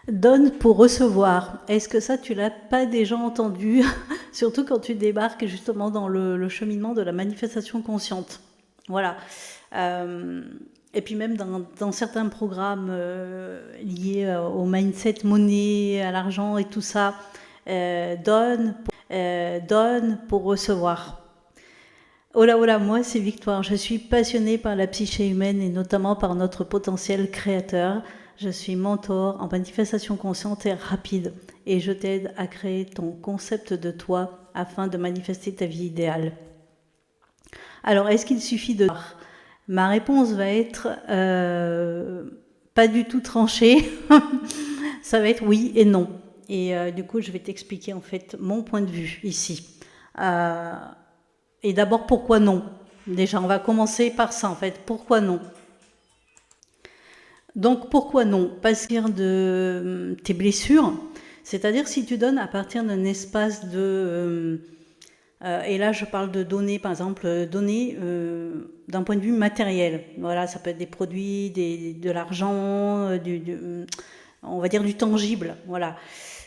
Donne pour recevoir. Est-ce que ça, tu l'as pas déjà entendu? Surtout quand tu débarques justement dans le cheminement de la manifestation consciente. Voilà. Euh, et puis même dans certains programmes liés au mindset monnaie, à l'argent et tout ça, donne pour recevoir. Oh là, moi c'est Victoire. Je suis passionnée par la psyché humaine et notamment par notre potentiel créateur. Je suis mentor en manifestation consciente et rapide et je t'aide à créer ton concept de toi afin de manifester ta vie idéale. Alors, est-ce qu'il suffit de... Ma réponse va être pas du tout tranchée. Ça va être oui et non. Et du coup, je vais t'expliquer en fait mon point de vue ici. Euh, et d'abord, pourquoi non? Déjà, on va commencer par ça en fait. Pourquoi non? Donc, pourquoi non? Parce que de tes blessures, c'est-à-dire si tu donnes à partir d'un espace et là, je parle de données, par exemple, données d'un point de vue matériel. Voilà, ça peut être des produits, de l'argent, on va dire du tangible. Voilà.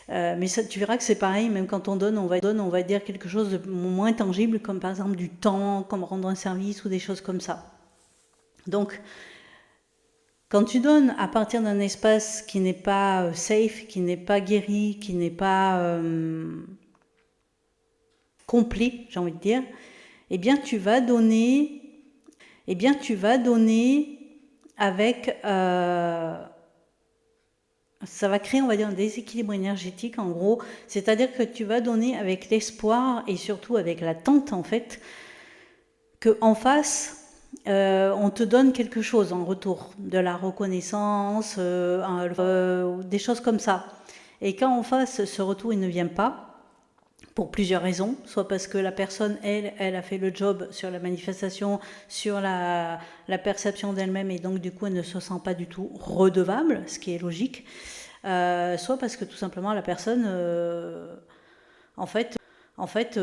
Mais ça, tu verras que c'est pareil, même quand on va dire quelque chose de moins tangible, comme par exemple du temps, comme rendre un service ou des choses comme ça. Donc, quand tu donnes à partir d'un espace qui n'est pas safe, qui n'est pas guéri, qui n'est pas complet, j'ai envie de dire, eh bien tu vas donner avec, ça va créer, on va dire, un déséquilibre énergétique en gros, c'est-à-dire que tu vas donner avec l'espoir et surtout avec l'attente en fait, que en face, on te donne quelque chose en retour, de la reconnaissance, des choses comme ça. Et quand en face, ce retour il ne vient pas, pour plusieurs raisons, soit parce que la personne, elle a fait le job sur la manifestation, sur la perception d'elle-même, et donc du coup elle ne se sent pas du tout redevable, ce qui est logique, soit parce que tout simplement la personne, en fait, en fait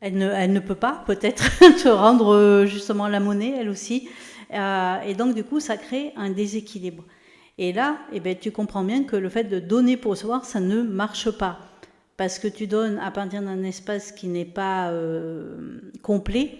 elle ne peut pas peut-être te rendre justement la monnaie, elle aussi, et donc du coup ça crée un déséquilibre. Et là, eh ben, tu comprends bien que le fait de donner pour recevoir, ça ne marche pas. Parce que tu donnes à partir d'un espace qui n'est pas complet,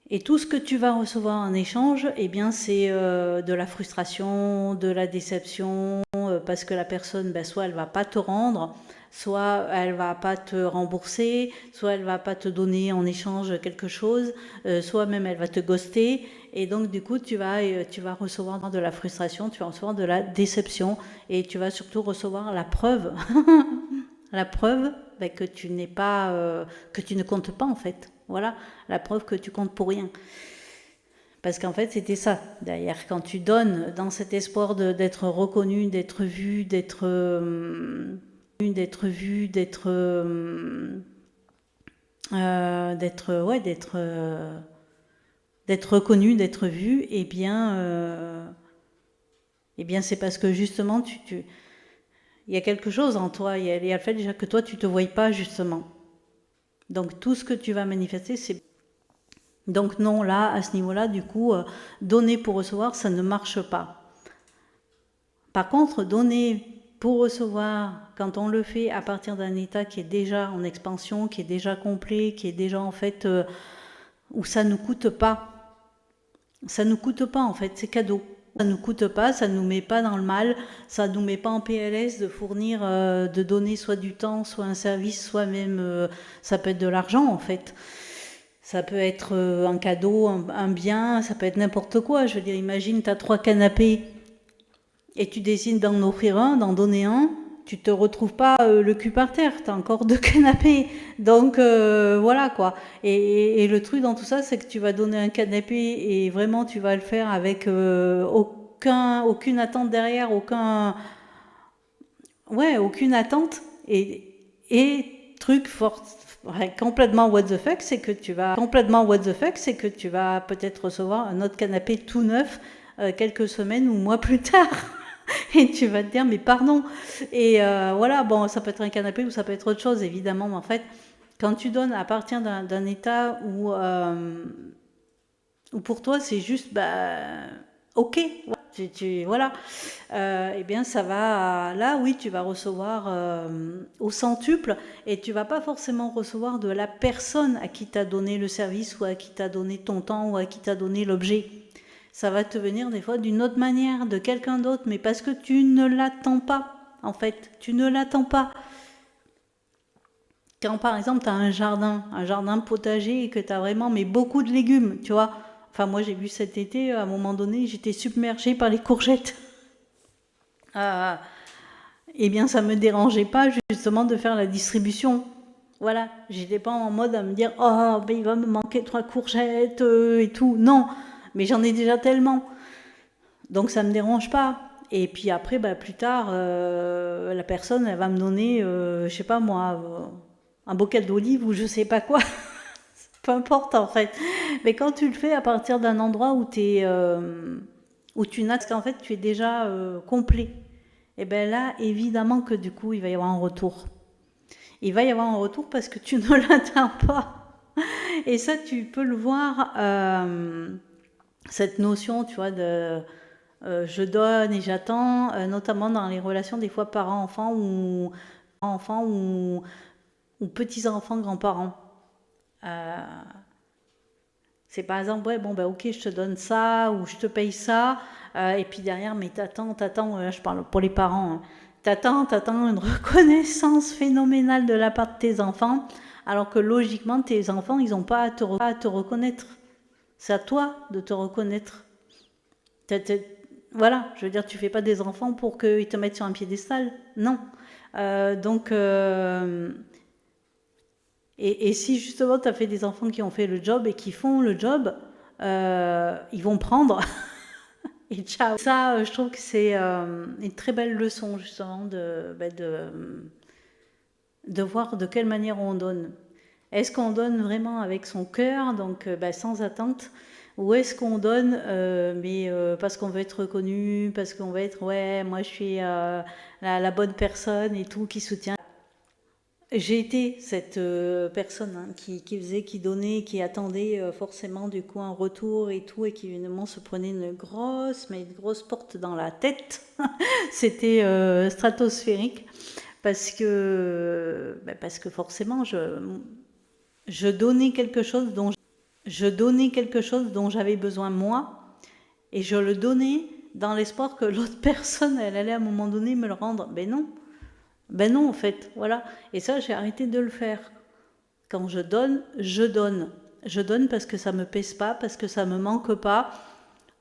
et tout ce que tu vas recevoir en échange, eh bien, c'est de la frustration, de la déception, parce que la personne, ben, soit elle va pas te rendre, soit elle va pas te rembourser, soit elle va pas te donner en échange quelque chose, soit même elle va te ghoster. Et donc, du coup, tu vas recevoir de la frustration, tu vas recevoir de la déception, et tu vas surtout recevoir la preuve, la preuve ben, que tu n'es pas, que tu ne comptes pas en fait. Voilà, la preuve que tu comptes pour rien. Parce qu'en fait, c'était ça. D'ailleurs, quand tu donnes dans cet espoir d'être reconnu, d'être vu, d'être reconnu, d'être vu, eh bien, c'est parce que justement, il y a quelque chose en toi. Il y a le fait déjà que toi, tu te voyes pas justement. Donc, tout ce que tu vas manifester, c'est donc non, là, à ce niveau-là, du coup, donner pour recevoir, ça ne marche pas. Par contre, donner pour recevoir, quand on le fait à partir d'un état qui est déjà en expansion, qui est déjà complet, qui est déjà en fait, où ça ne coûte pas. Ça ne nous coûte pas en fait, c'est cadeau. Ça ne nous coûte pas, ça ne nous met pas dans le mal, ça ne nous met pas en PLS de fournir, de donner soit du temps, soit un service, soit même, ça peut être de l'argent en fait. Ça peut être un cadeau, un bien, ça peut être n'importe quoi. Je veux dire, imagine, tu as 3 canapés et tu décides d'en offrir un, d'en donner un. Tu te retrouves pas le cul par terre, tu as encore 2 canapés. Donc voilà quoi. Et le truc dans tout ça, c'est que tu vas donner un canapé et vraiment tu vas le faire avec aucune attente derrière, aucune attente. Et truc fort, ouais, complètement what the fuck, c'est que tu vas peut-être recevoir un autre canapé tout neuf quelques semaines ou mois plus tard. Et tu vas te dire, mais pardon. Et voilà, bon, ça peut être un canapé ou ça peut être autre chose, évidemment. Mais en fait, quand tu donnes à partir d'un état où pour toi, c'est juste, bah, ok. Voilà. Eh bien, ça va. Là, oui, tu vas recevoir au centuple et tu vas pas forcément recevoir de la personne à qui t'as donné le service ou à qui t'as donné ton temps ou à qui t'as donné l'objet. Ça va te venir des fois d'une autre manière, de quelqu'un d'autre, mais parce que tu ne l'attends pas, en fait. Tu ne l'attends pas. Quand par exemple tu as un jardin potager et que tu as vraiment mais beaucoup de légumes, tu vois. Enfin moi j'ai vu cet été, à un moment donné, j'étais submergée par les courgettes. Euh, eh bien ça me dérangeait pas justement de faire la distribution. Voilà, j'étais pas en mode à me dire oh ben il va me manquer 3 courgettes et tout. Non, mais j'en ai déjà tellement. Donc ça me dérange pas. Et puis après, bah, plus tard, la personne, elle va me donner, je sais pas moi, un bocal d'olives ou je sais pas quoi. Peu importe en fait. Mais quand tu le fais à partir d'un endroit où tu n'as qu'en fait tu es déjà complet, et bien là, évidemment que du coup, il va y avoir un retour. Il va y avoir un retour parce que tu ne l'atteins pas. Et ça, tu peux le voir, cette notion, tu vois, de je donne et j'attends, notamment dans les relations des fois parents-enfants ou petits-enfants, grands-parents. Euh, c'est par exemple, ouais, bon, bah, ok, je te donne ça ou je te paye ça, et puis derrière, mais t'attends, je parle pour les parents, hein, t'attends une reconnaissance phénoménale de la part de tes enfants, alors que logiquement, tes enfants, ils n'ont pas à te reconnaître. C'est à toi de te reconnaître. T'as- t'as- Voilà, je veux dire, tu fais pas des enfants pour qu'ils te mettent sur un piédestal. Non. Donc, et si justement tu as fait des enfants qui ont fait le job et qui font le job, ils vont prendre et ciao. Ça, je trouve que c'est une très belle leçon justement de voir de quelle manière on donne. Est-ce qu'on donne vraiment avec son cœur, donc sans attente, ou est-ce qu'on donne mais parce qu'on veut être reconnu, parce qu'on veut être ouais, moi je suis la bonne personne et tout qui soutient. J'ai été cette personne hein, qui donnait, qui attendait forcément du coup un retour et tout, et qui évidemment se prenait une grosse porte dans la tête. C'était stratosphérique parce que forcément je donnais quelque chose dont j'avais besoin moi, et je le donnais dans l'espoir que l'autre personne, elle allait à un moment donné me le rendre. Ben non en fait, voilà. Et ça, j'ai arrêté de le faire. Quand je donne, je donne. Je donne parce que ça me pèse pas, parce que ça me manque pas.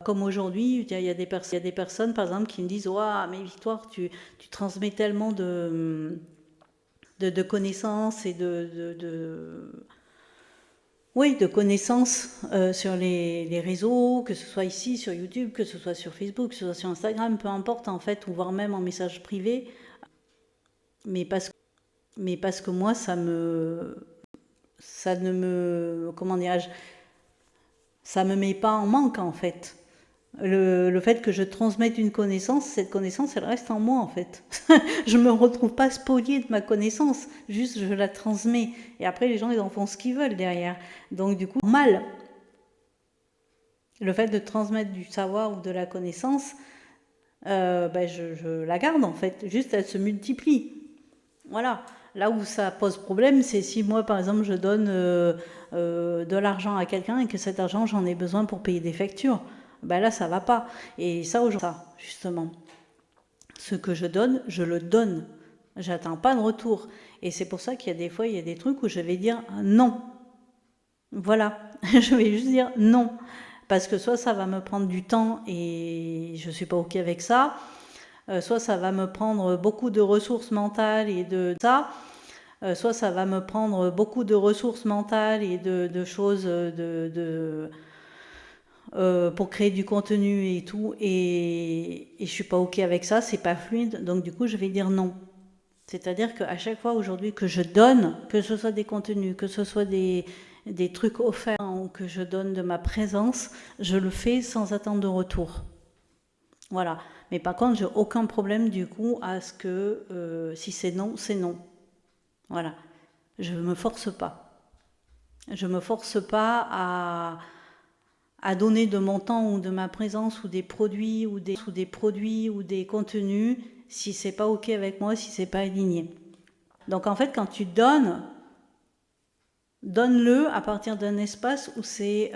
Comme aujourd'hui, il y a des personnes, par exemple, qui me disent Ouah, mais Victoire, tu transmets tellement de connaissances et oui, de connaissances sur les réseaux, que ce soit ici sur YouTube, que ce soit sur Facebook, que ce soit sur Instagram, peu importe en fait, ou voire même en message privé. Mais parce que moi, ça ne me, comment dirais-je, ça me met pas en manque en fait. Le fait que je transmette une connaissance, cette connaissance, elle reste en moi en fait. Je me retrouve pas spoliée de ma connaissance, juste je la transmets. Et après, les gens, ils en font ce qu'ils veulent derrière. Donc du coup, mal. Le fait de transmettre du savoir ou de la connaissance, je la garde en fait. Juste, elle se multiplie. Voilà. Là où ça pose problème, c'est si moi, par exemple, je donne de l'argent à quelqu'un et que cet argent, j'en ai besoin pour payer des factures. Ben là, ça va pas. Et ça, aujourd'hui, justement, ce que je le donne. J'attends pas de retour. Et c'est pour ça qu'il y a des fois, il y a des trucs où je vais dire non. Voilà. Je vais juste dire non. Parce que soit ça va me prendre du temps et je suis pas OK avec ça, soit ça va me prendre beaucoup de ressources mentales et de ça, soit ça va me prendre beaucoup de ressources mentales et de choses pour créer du contenu et tout, et je suis pas ok avec ça, c'est pas fluide, donc du coup je vais dire non. C'est-à-dire qu'à chaque fois aujourd'hui que je donne, que ce soit des contenus, que ce soit des trucs offerts ou que je donne de ma présence, je le fais sans attendre de retour. Voilà. Mais par contre, j'ai aucun problème du coup à ce que si c'est non, c'est non. Voilà. Je ne me force pas. Je ne me force pas à donner de mon temps ou de ma présence ou des produits ou des contenus si c'est pas ok avec moi, si c'est pas aligné. Donc en fait, quand tu donnes, donne-le à partir d'un espace où c'est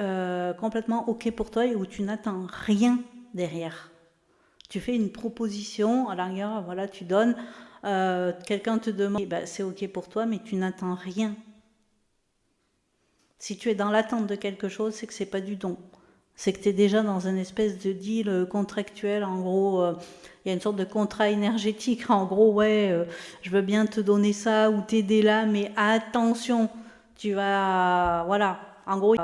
complètement ok pour toi et où tu n'attends rien derrière. Tu fais une proposition, à la rigueur, voilà, tu donnes, quelqu'un te demande, ben, c'est ok pour toi, mais tu n'attends rien. Si tu es dans l'attente de quelque chose, c'est que c'est pas du don. C'est que tu es déjà dans une espèce de deal contractuel. En gros, il y a une sorte de contrat énergétique. En gros, ouais, je veux bien te donner ça ou t'aider là, mais attention, tu vas... Voilà. En gros,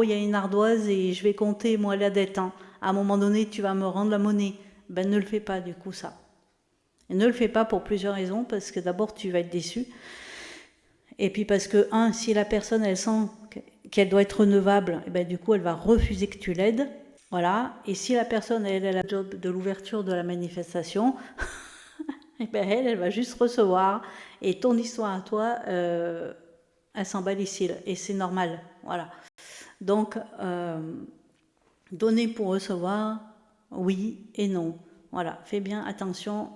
il y a une ardoise et je vais compter, moi, la dette. Hein. À un moment donné, tu vas me rendre la monnaie. Ben, ne le fais pas, du coup, ça. Et ne le fais pas pour plusieurs raisons, parce que d'abord, tu vas être déçu. Et puis parce que, si la personne, elle sent qu'elle doit être redevable, et ben, du coup, elle va refuser que tu l'aides. Voilà. Et si la personne, elle a le job de l'ouverture de la manifestation, et ben, elle va juste recevoir. Et ton histoire à toi, elle s'emballe ici. Et c'est normal. Voilà. Donc, donner pour recevoir, oui et non. Voilà. Fais bien attention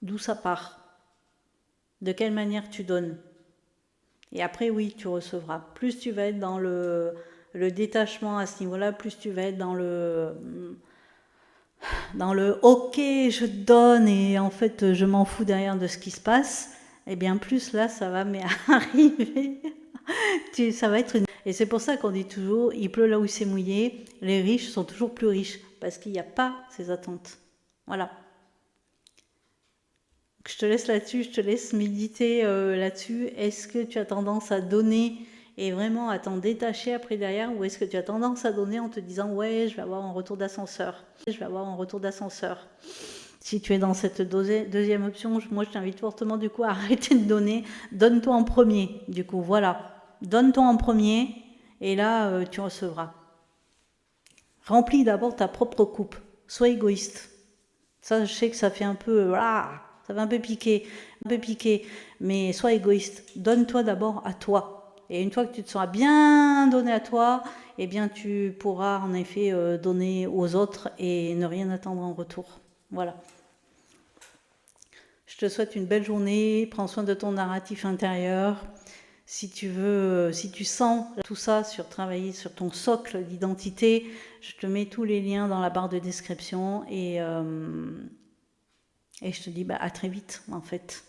d'où ça part. De quelle manière tu donnes. Et après, oui, tu recevras. Plus tu vas être dans le détachement à ce niveau-là, plus tu vas être dans le ok, je donne et en fait, je m'en fous derrière de ce qui se passe. Et bien plus là, ça va arriver. Ça va être une... Et c'est pour ça qu'on dit toujours, il pleut là où c'est mouillé. Les riches sont toujours plus riches parce qu'il n'y a pas ces attentes. Voilà. Je te laisse là-dessus, je te laisse méditer là-dessus. Est-ce que tu as tendance à donner et vraiment à t'en détacher après derrière, ou est-ce que tu as tendance à donner en te disant ouais, je vais avoir un retour d'ascenseur. Si tu es dans cette deuxième option, moi je t'invite fortement du coup à arrêter de donner. Donne-toi en premier, du coup, voilà. Donne-toi en premier et là tu recevras. Remplis d'abord ta propre coupe. Sois égoïste. Ça, je sais que ça fait un peu... ça va un peu piquer, mais sois égoïste. Donne-toi d'abord à toi. Et une fois que tu te seras bien donné à toi, eh bien tu pourras en effet donner aux autres et ne rien attendre en retour. Voilà. Je te souhaite une belle journée. Prends soin de ton narratif intérieur. Si tu veux, si tu sens tout ça sur travailler sur ton socle d'identité, je te mets tous les liens dans la barre de description et je te dis à très vite en fait.